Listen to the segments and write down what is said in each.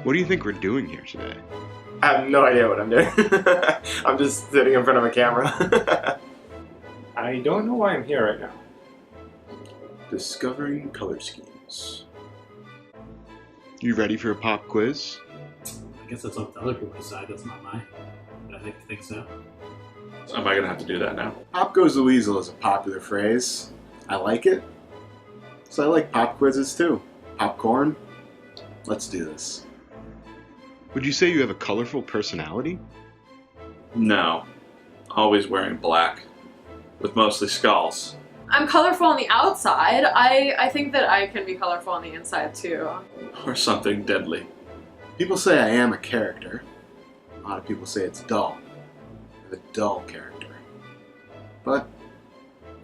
What do you think we're doing here today? I have no idea what I'm doing. I'm just sitting in front of a camera. I don't know why I'm here right now. Discovering color schemes. You ready for a pop quiz? I guess that's up to other people to decide. That's not mine. But I think so. So am I gonna have to do that now? Pop goes the weasel is a popular phrase. I like it. So I like pop quizzes too. Popcorn. Let's do this. Would you say you have a colorful personality? No. Always wearing black. With mostly skulls. I'm colorful on the outside. I think that I can be colorful on the inside too. Or something deadly. People say I am a character. A lot of people say it's dull. I'm a dull character. But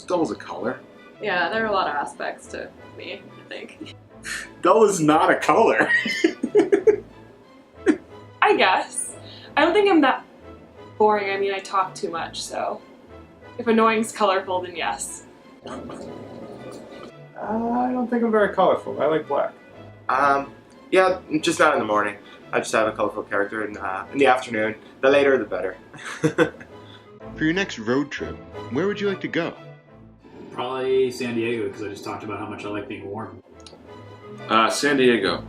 dull's a color. Yeah, there are a lot of aspects to me, I think. Dull is not a color. I guess. I don't think I'm that boring. I mean, I talk too much, so if annoying's colorful, then yes. I don't think I'm very colorful. I like black. Yeah, just not in the morning. I just have a colorful character in the afternoon. The later, the better. For your next road trip, where would you like to go? Probably San Diego, because I just talked about how much I like being warm. San Diego.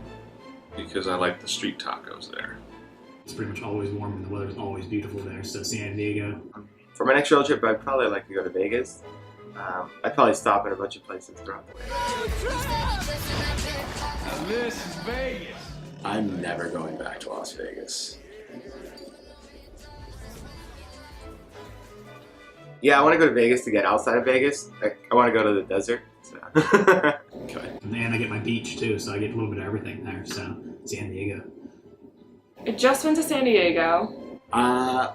Because I like the street tacos there. It's pretty much always warm and the weather's always beautiful there, so San Diego. For my next road trip, I'd probably like to go to Vegas. I'd probably stop at a bunch of places throughout the way. This is Vegas. I'm never going back to Las Vegas. Yeah, I want to go to Vegas to get outside of Vegas. I want to go to the desert. So. Okay. And I get my beach too, so I get a little bit of everything there, so San Diego. I just went to San Diego.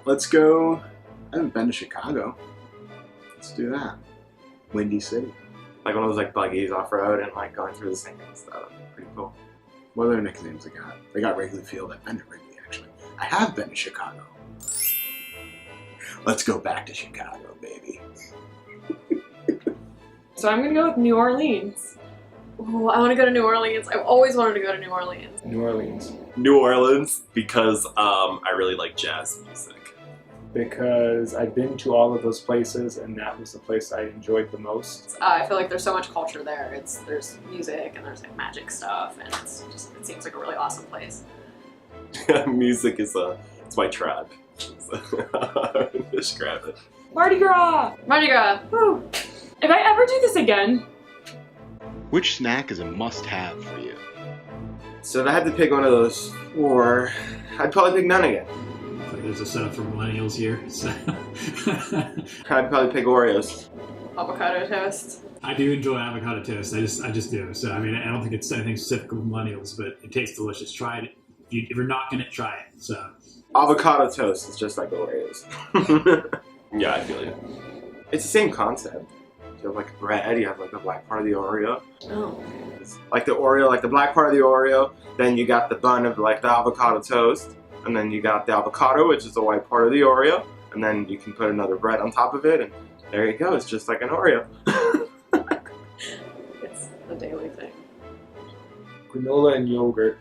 Let's go. I haven't been to Chicago. Let's do that. Windy City. Like one of those like buggies off road and like going through the sand and stuff. Pretty cool. What other nicknames they got? They got Wrigley Field. I've been to Wrigley actually. I have been to Chicago. Let's go back to Chicago, baby. So I'm gonna go with New Orleans. Oh, I want to go to New Orleans. I've always wanted to go to New Orleans. New Orleans. New Orleans, because I really like jazz music. Because I've been to all of those places and that was the place I enjoyed the most. I feel like there's so much culture there. There's music and there's like magic stuff, and it seems like a really awesome place. Music is it's my tribe. Describe it. Mardi Gras! Mardi Gras. Woo. If I ever do this again, Which snack is a must-have for you? So if I had to pick one of those four, I'd probably pick none again. Like there's a setup for millennials here, so. I'd probably pick Oreos. Avocado toast. I do enjoy avocado toast. I just do. So I mean, I don't think it's anything specific with millennials, but it tastes delicious. Try it. If you're not gonna try it, so. Avocado toast is just like Oreos. Yeah, I feel you. It's the same concept. You have like bread, you have like the black part of the Oreo. Oh. It's like the Oreo, like the black part of the Oreo, then you got the bun of like the avocado toast, and then you got the avocado, which is the white part of the Oreo, and then you can put another bread on top of it, and there you go, it's just like an Oreo. It's a daily thing. Granola and yogurt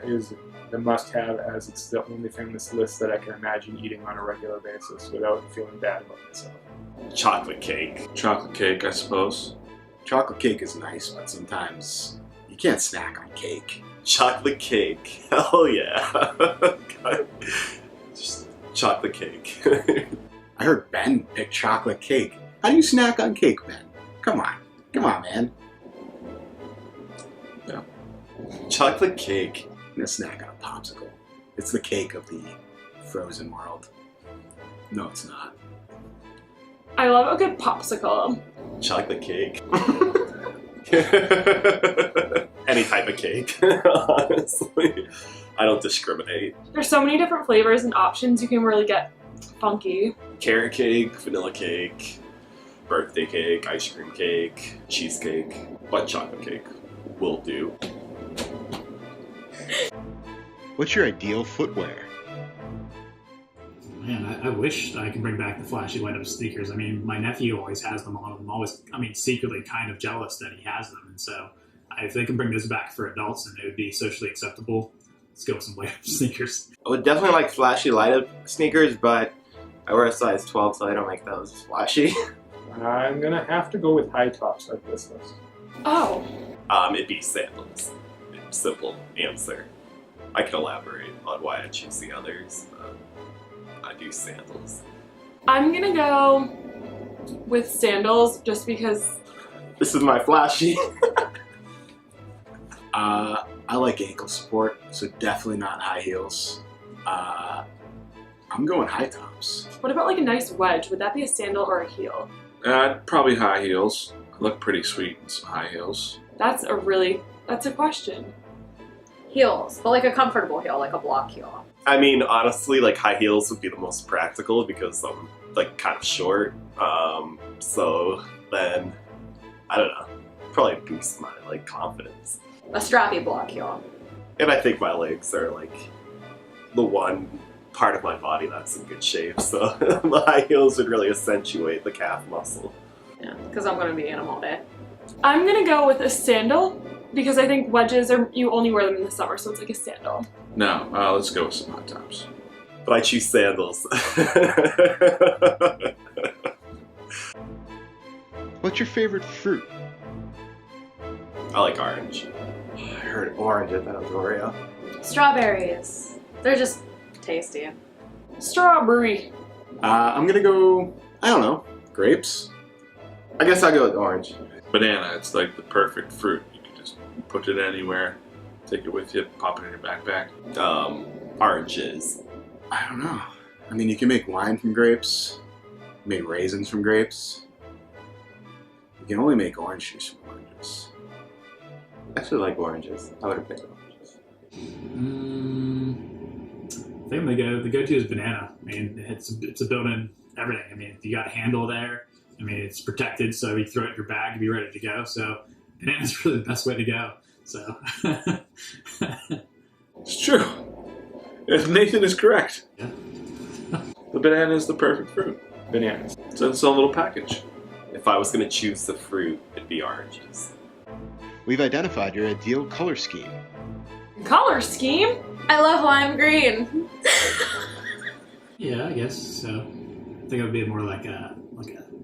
is the must-have, as it's the only thing on this list that I can imagine eating on a regular basis without feeling bad about myself. Chocolate cake. Chocolate cake, I suppose. Chocolate cake is nice, but sometimes you can't snack on cake. Chocolate cake. Hell yeah. God. Just chocolate cake. I heard Ben pick chocolate cake. How do you snack on cake, Ben? Come on, man. Yeah. Chocolate cake. I'm gonna snack on a popsicle. It's the cake of the frozen world. No, it's not. I love a good popsicle. Chocolate cake. Any type of cake, honestly. I don't discriminate. There's so many different flavors and options. You can really get funky. Carrot cake, vanilla cake, birthday cake, ice cream cake, cheesecake, but chocolate cake will do. What's your ideal footwear? Man, I wish I could bring back the flashy light up sneakers. I mean, my nephew always has them on. I'm always, secretly kind of jealous that he has them. And so if they can bring those back for adults and it would be socially acceptable, Let's go with some light up sneakers. I would definitely like flashy light up sneakers, but I wear a size 12, so I don't make those flashy. I'm gonna have to go with high tops like this list. Oh. It'd be sandals. Simple answer. I can elaborate on why I choose the others. I do sandals. I'm gonna go with sandals just because. This is my flashy. I like ankle support, so definitely not high heels. I'm going high tops. What about like a nice wedge? Would that be a sandal or a heel? Probably high heels. I look pretty sweet in some high heels. That's a question. Heels, but like a comfortable heel, like a block heel. I mean, honestly, like high heels would be the most practical because I'm like kind of short. So then, I don't know, probably boost my like confidence. A strappy block heel. And I think my legs are like the one part of my body that's in good shape. So the high heels would really accentuate the calf muscle. Yeah, because I'm gonna be in them all day. I'm gonna go with a sandal because I think wedges you only wear them in the summer, so it's like a sandal. No, let's go with some high tops. But I choose sandals. What's your favorite fruit? I like orange. I heard orange, I thought it was Oreo. Strawberries. They're just tasty. Strawberry. I'm gonna go, I don't know, grapes? I guess I'll go with orange. Banana, it's like the perfect fruit. You can just put it anywhere, take it with you, pop it in your backpack. Oranges. I don't know. I mean, you can make wine from grapes, make raisins from grapes. You can only make orange juice from oranges. I actually like oranges. I would have picked oranges. I think the go-to is banana. I mean, it's a built-in everything. I mean, if you got a handle there, I mean, it's protected, so you throw it in your bag and be ready to go. So banana's really the best way to go. So It's true. Nathan is correct. Yeah. The banana is the perfect fruit. Bananas. It's in its own little package. If I was gonna choose the fruit, it'd be oranges. We've identified your ideal color scheme. Color scheme? I love lime green. yeah, I guess so. I think it would be more like a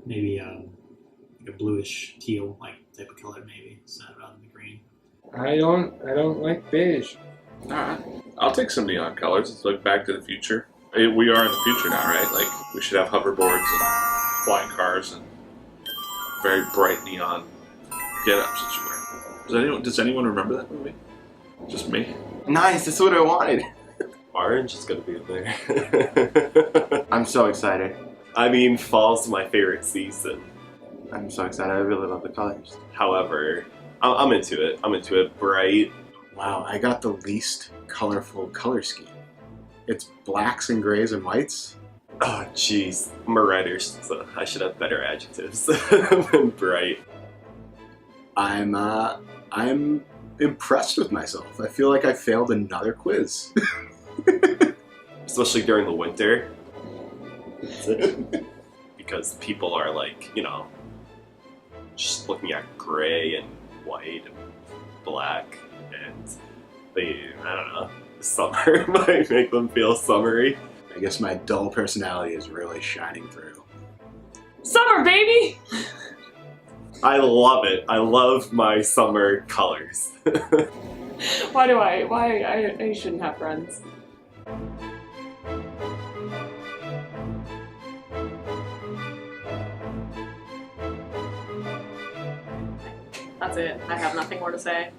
maybe like a bluish teal like type of color maybe, so rather than the green. I don't like beige. Alright. I'll take some neon colors. It's like Back to the Future. We are in the future now, right? Like, we should have hoverboards and flying cars and very bright neon get-ups that you wear. Does anyone remember that movie? Just me? Nice, that's what I wanted. Orange is gonna be in there. I'm so excited. I mean, fall's my favorite season. I'm so excited. I really love the colors. However, I'm into it. I'm into it. Bright. Wow, I got the least colorful color scheme. It's blacks and grays and whites. Oh, jeez. I'm a writer, so I should have better adjectives than bright. I'm impressed with myself. I feel like I failed another quiz. Especially during the winter. Because people are like, you know, just looking at gray and white and black, and they, I don't know, summer might make them feel summery. I guess my dull personality is really shining through. Summer, baby! I love it. I love my summer colors. Why I shouldn't have friends. That's it. I have nothing more to say.